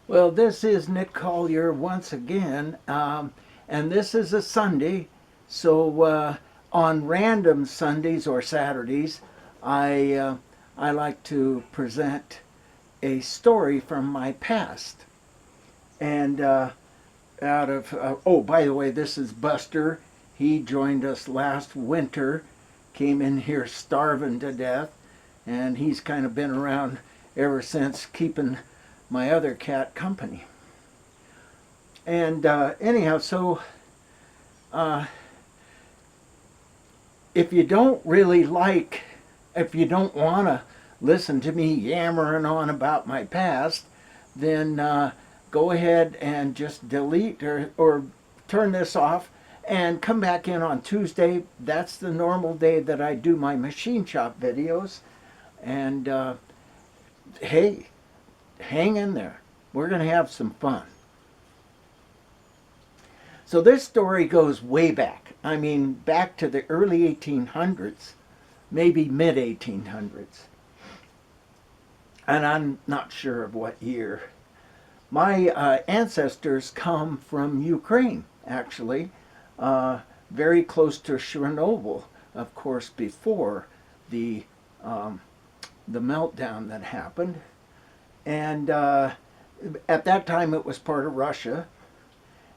Well, this is Nick Collier once again, and this is a Sunday. So on random Sundays or Saturdays, I I like to present a story from my past. And out of oh, by the way, this is Buster. He joined us last winter, came in here starving to death, and he's kind of been around ever since, keeping my other cat company. And anyhow, so uh, if you don't really like, if you don't want to listen to me yammering on about my past, then go ahead and just delete or turn this off and come back in on Tuesday. That's the normal day that I do my machine shop videos. And hey, hang in there. We're going to have some fun. So this story goes way back. I mean, back to the early 1800s, maybe mid 1800s. And I'm not sure of what year. My ancestors come from Ukraine, actually, very close to Chernobyl, of course, before the um, the meltdown that happened. And at that time, it was part of Russia,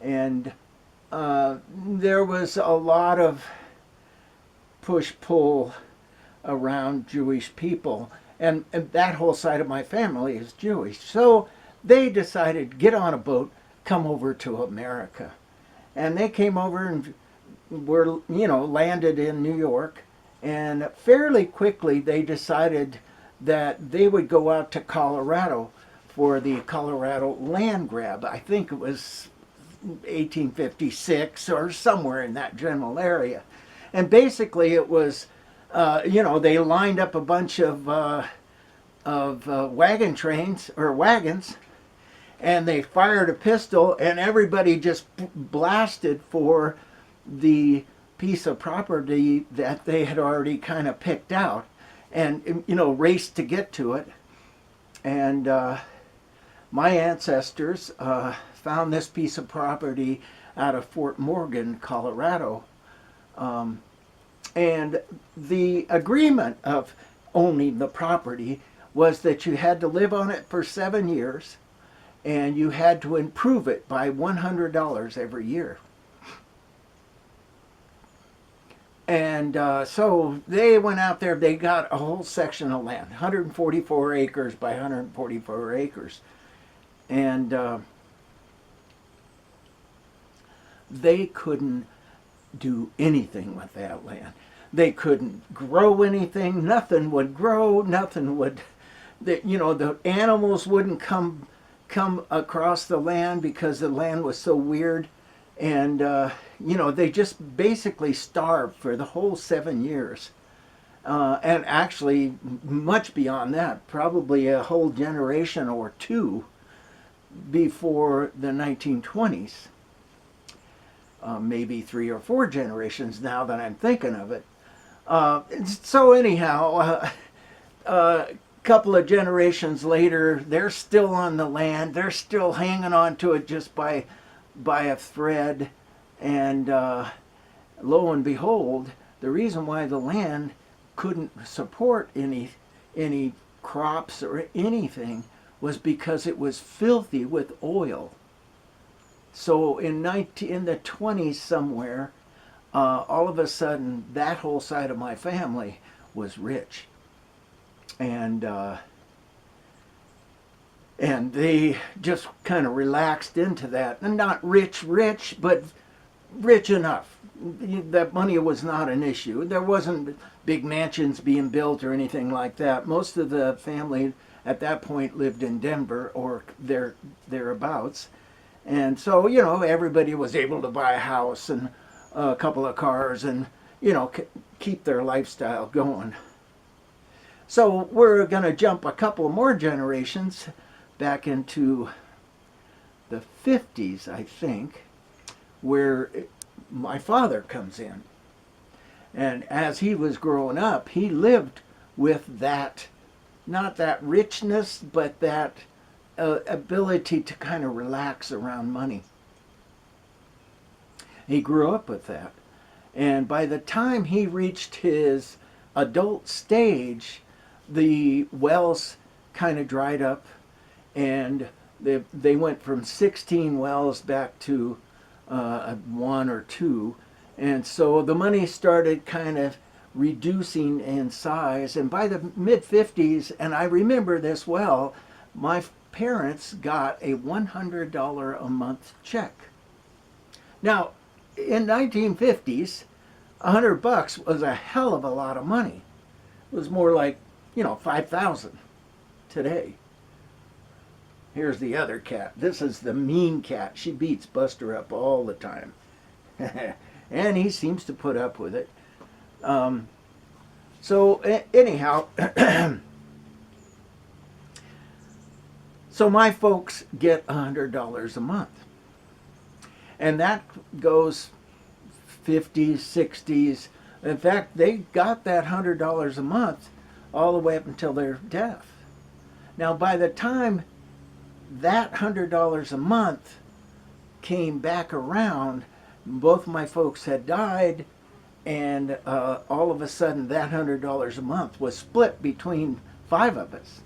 and there was a lot of push pull around Jewish people, and that whole side of my family is Jewish. So they decided to get on a boat, come over to America, and they came over and were landed in New York, and fairly quickly they decided that they would go out to Colorado for the Colorado land grab. I think it was 1856 or somewhere in that general area. And basically it was, they lined up a bunch of wagon trains or wagons, and they fired a pistol, and everybody just blasted for the piece of property that they had already kind of picked out, and raced to get to it. And my ancestors found this piece of property out of Fort Morgan, Colorado. And the agreement of owning the property was that you had to live on it for 7 years, and you had to improve it by $100 every year. And so they went out there, they got a whole section of land, 144 acres by 144 acres. And they couldn't do anything with that land. They couldn't grow anything. Nothing would grow. Nothing would, the animals wouldn't come across the land because the land was so weird. And, they just basically starved for the whole 7 years. And actually, much beyond that, probably a whole generation or two before the 1920s. Maybe 3 or 4 generations now that I'm thinking of it. So anyhow, a couple of generations later, they're still on the land. They're still hanging on to it just by a thread. And lo and behold, the reason why the land couldn't support any crops or anything was because it was filthy with oil. So in the 20s somewhere, all of a sudden, that whole side of my family was rich, and they just kind of relaxed into that, and not rich, but rich enough. That money was not an issue. There wasn't big mansions being built or anything like that. Most of the family at that point lived in Denver or thereabouts. And so, everybody was able to buy a house and a couple of cars and, keep their lifestyle going. So we're going to jump a couple more generations back into the 50s, I think, where my father comes in. And as he was growing up, he lived with that, not that richness, but that ability to kind of relax around money. He grew up with that. And by the time he reached his adult stage, the wells kind of dried up, and they went from 16 wells back to one or two. And so the money started kind of reducing in size. And by the mid 50s, and I remember this well, my parents got a $100 a month check. Now, in 1950s, $100 was a hell of a lot of money. It was more like, 5,000 today. Here's the other cat. This is the mean cat. She beats Buster up all the time. And he seems to put up with it. Anyhow, so my folks get $100 a month. And that goes 50s, 60s. In fact, they got that $100 a month all the way up until their death. Now, by the time that $100 a month came back around, both my folks had died, and all of a sudden that $100 a month was split between 5 of us.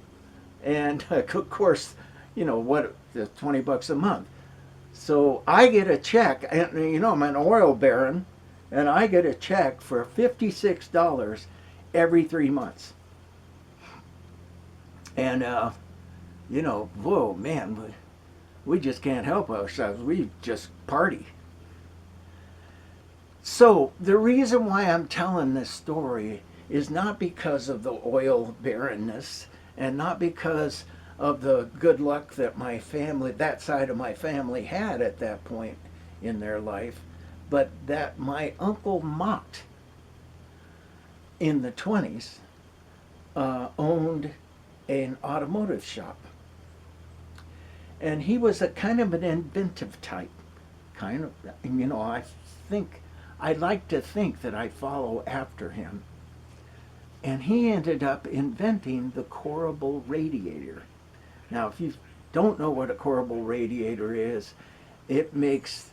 And of course, the $20 a month. So I get a check, and I'm an oil baron, and I get a check for $56 every 3 months. And, whoa, man, we just can't help ourselves. We just party. So the reason why I'm telling this story is not because of the oil barrenness, and not because of the good luck that my family, that side of my family, had at that point in their life, but that my Uncle Mott in the 20s owned an automotive shop. And he was a kind of an inventive type. I'd like to think that I follow after him. And he ended up inventing the courable radiator. Now, if you don't know what a courable radiator is, it makes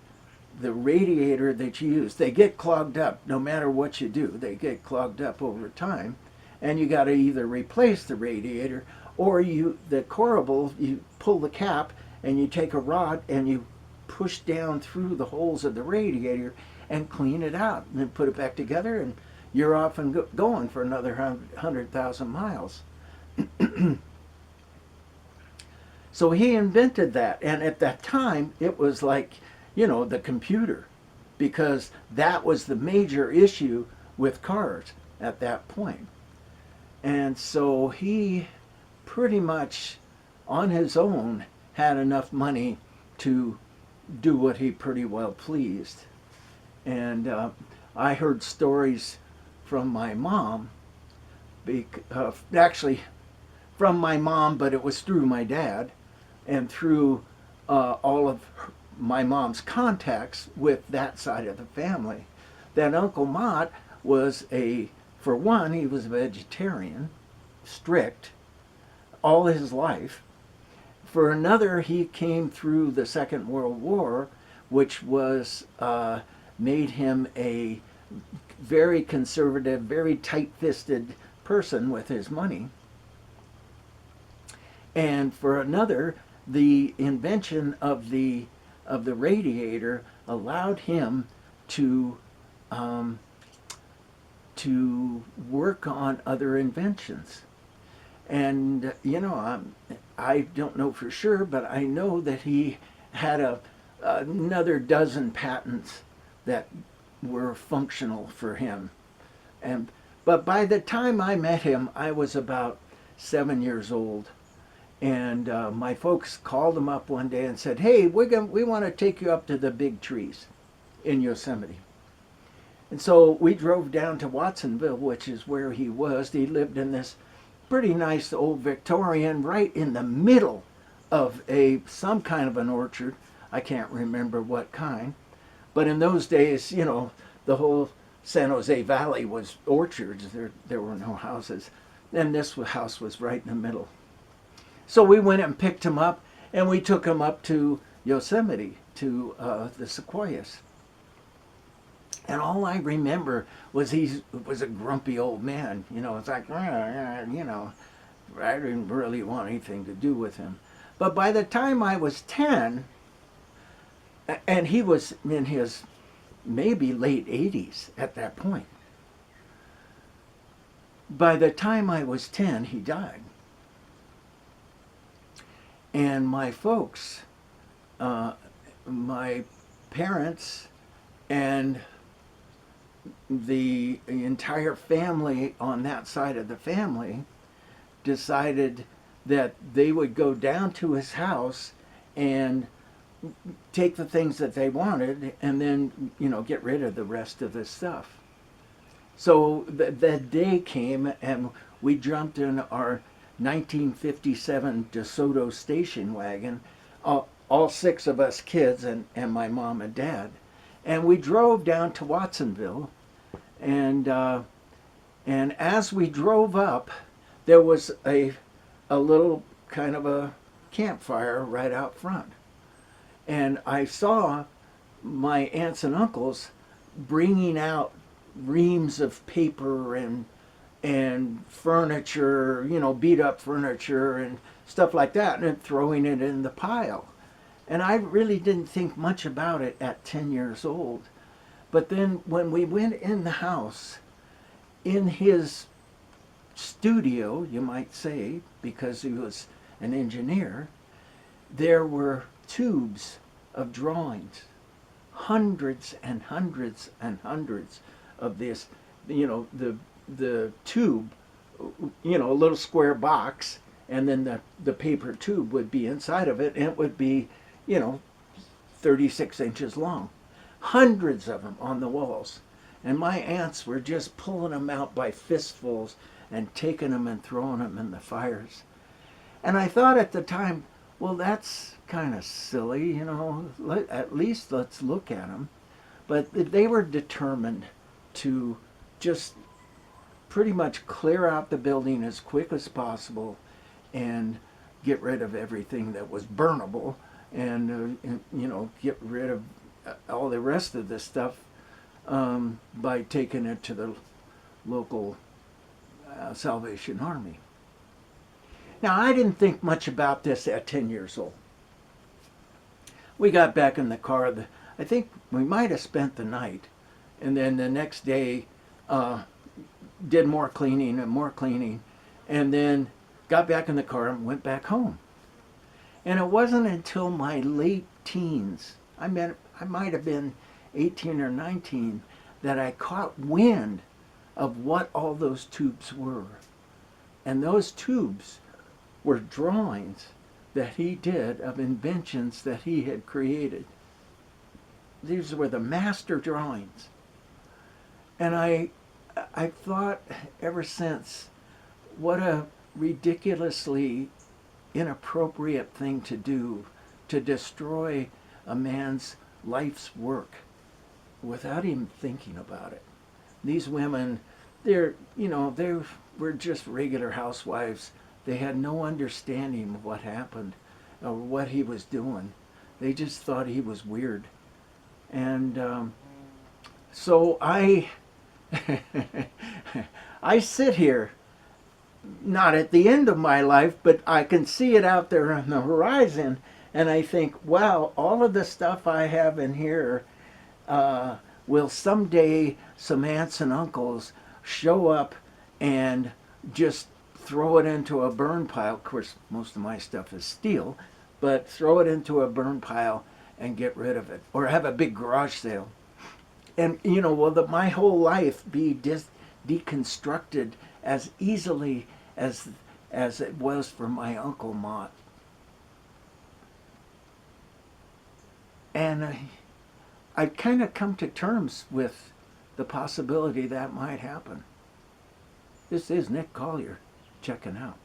the radiator that you use, they get clogged up no matter what you do. They get clogged up over time, and you got to either replace the radiator, or the courable, you pull the cap and you take a rod and you push down through the holes of the radiator and clean it out, and then put it back together, and you're off and going for another 100,000 miles. So he invented that, and at that time it was like, the computer, because that was the major issue with cars at that point. And so he pretty much on his own had enough money to do what he pretty well pleased. And I heard stories from my mom, actually from my mom, but it was through my dad, and through all of my mom's contacts with that side of the family, that Uncle Mott was for one, he was a vegetarian, strict, all his life. For another, he came through the Second World War, which was made him a very conservative, very tight-fisted person with his money. And for another, the invention of the radiator allowed him to work on other inventions. And I don't know for sure, but I know that he had another dozen patents that were functional for him. But by the time I met him, I was about 7 years old. And my folks called him up one day and said, "Hey, we want to take you up to the big trees in Yosemite." And so we drove down to Watsonville, which is where he was. He lived in this pretty nice old Victorian, right in the middle of some kind of an orchard. I can't remember what kind. But in those days, the whole San Jose Valley was orchards. There were no houses. And this house was right in the middle. So we went and picked him up, And we took him up to Yosemite, to the sequoias. And all I remember was he was a grumpy old man. You know, it's like, you know, I didn't really want anything to do with him. But by the time I was 10, and he was in his maybe late 80s at that point. By the time I was 10, he died. And my folks, my parents, and the entire family on that side of the family decided that they would go down to his house and take the things that they wanted and then, you know, get rid of the rest of the stuff. So that day came and we jumped in our 1957 DeSoto station wagon, all six of us kids and my mom and dad. And we drove down to Watsonville, and as we drove up, there was a little kind of a campfire right out front. And I saw my aunts and uncles bringing out reams of paper and furniture, you know, beat up furniture and stuff like that, and throwing it in the pile. And I really didn't think much about it at 10 years old. But then when we went in the house, in his studio, you might say, because he was an engineer, there were tubes of drawings, hundreds and hundreds and hundreds of this, you know, the tube, you know, a little square box, and then the paper tube would be inside of it, and it would be, you know, 36 inches long. Hundreds of them on the walls. And my aunts were just pulling them out by fistfuls and taking them and throwing them in the fires. And I thought at the time, well, that's kind of silly, you know, at least let's look at them. But they were determined to just pretty much clear out the building as quick as possible and get rid of everything that was burnable, and you know, get rid of all the rest of the stuff by taking it to the local Salvation Army. Now, I didn't think much about this at 10 years old. We got back in the car. I think we might have spent the night, and then the next day did more cleaning and more cleaning, and then got back in the car and went back home. And it wasn't until my late teens, I might have been 18 or 19, that I caught wind of what all those tubes were. And those tubes were drawings that he did of inventions that he had created. These were the master drawings. And I thought ever since, what a ridiculously inappropriate thing to do, to destroy a man's life's work without even thinking about it. These women, they were just regular housewives. They had no understanding of what happened or what he was doing. They just thought he was weird. And so I sit here, not at the end of my life, but I can see it out there on the horizon, and I think, wow, all of the stuff I have in here will someday some aunts and uncles show up and just throw it into a burn pile. Of course, most of my stuff is steel, but throw it into a burn pile and get rid of it, or have a big garage sale. And, you know, will my whole life be deconstructed as easily as it was for my Uncle Mott. And I kind of come to terms with the possibility that might happen. This is Nick Collier checking out.